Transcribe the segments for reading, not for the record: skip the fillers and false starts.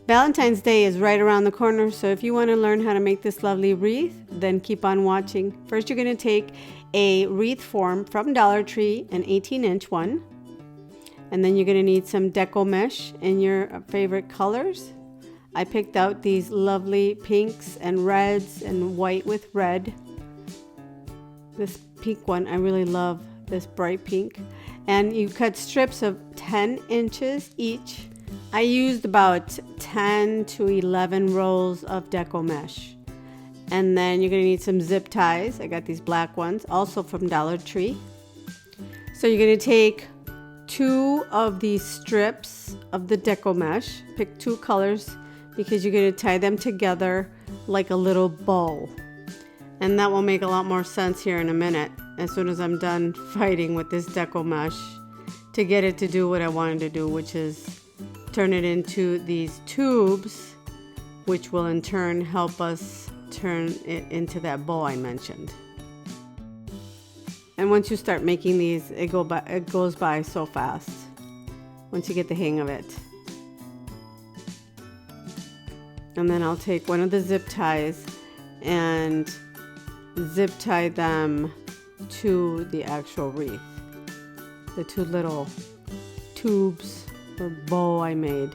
Valentine's Day is right around the corner, so if you want to learn how to make this lovely wreath, then keep on watching. First, you're going to take a wreath form from Dollar Tree, an 18-inch one. And then you're going to need some deco mesh in your favorite colors. I picked out these lovely pinks and reds and white with red. This pink one, I really love this bright pink. And you cut strips of 10 inches each. I used about 10 to 11 rolls of deco mesh. And then you're going to need some zip ties. I got these black ones, also from Dollar Tree. So you're going to take 2 of these strips of the deco mesh. Pick 2 colors because you're going to tie them together like a little bow. And that will make a lot more sense here in a minute as soon as I'm done fighting with this deco mesh to get it to do what I wanted to do, which is turn it into these tubes, which will in turn help us turn it into that bow I mentioned. And once you start making these, it goes by so fast once you get the hang of it. And then I'll take one of the zip ties and zip tie them to the actual wreath. The 2 little tubes or bow I made.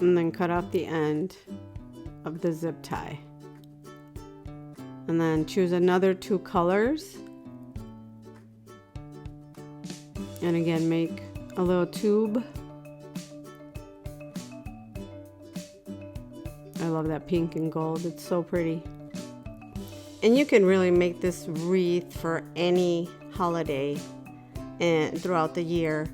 And then cut off the end of the zip tie. And then choose another 2 colors. And again, make a little tube. I love that pink and gold. It's so pretty. And you can really make this wreath for any holiday and throughout the year.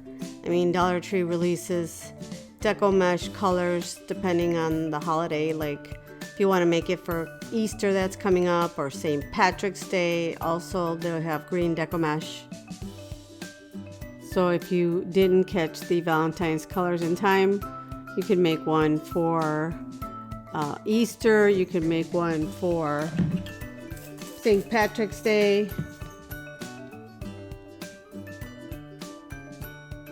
I mean, Dollar Tree releases deco mesh colors depending on the holiday. Like if you want to make it for Easter that's coming up, or St. Patrick's Day, also they'll have green deco mesh. So if you didn't catch the Valentine's colors in time, you can make one for Easter. You can make one for St. Patrick's Day.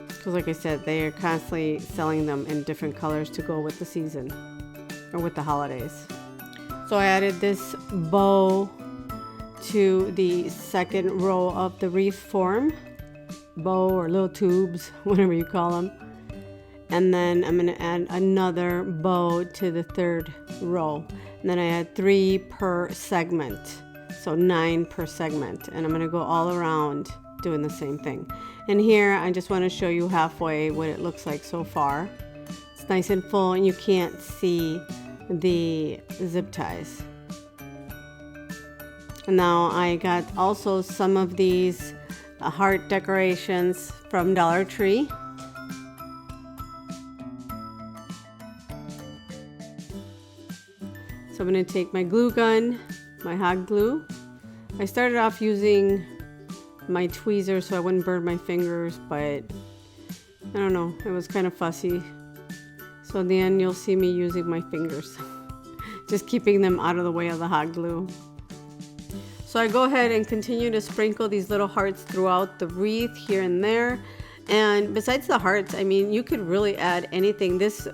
Because like I said, they are constantly selling them in different colors to go with the season or with the holidays. So I added this bow to the second row of the wreath form. Bow or little tubes, whatever you call them. And then I'm going to add another bow to the third row. And then I add 3 per segment. So 9 per segment. And I'm going to go all around doing the same thing. And here I just want to show you halfway what it looks like so far. It's nice and full and you can't see the zip ties. And now I got also some of these heart decorations from Dollar Tree. So I'm going to take my glue gun, my hot glue. I started off using my tweezers so I wouldn't burn my fingers, but I don't know, it was kind of fussy. So in the end you'll see me using my fingers, just keeping them out of the way of the hot glue. So I go ahead and continue to sprinkle these little hearts throughout the wreath here and there. And besides the hearts, I mean, you could really add anything. This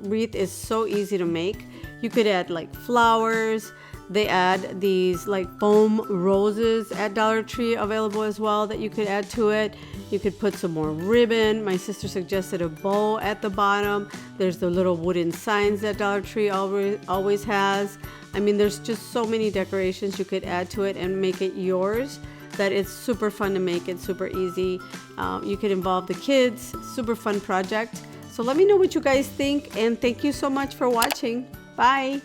wreath is so easy to make. You could add like flowers. They add these like foam roses at Dollar Tree available as well that you could add to it. You could put some more ribbon. My sister suggested a bow at the bottom. There's the little wooden signs that Dollar Tree always has. I mean, there's just so many decorations you could add to it and make it yours that it's super fun to make. It's super easy. You could involve the kids. Super fun project. So let me know what you guys think, and thank you so much for watching. Bye.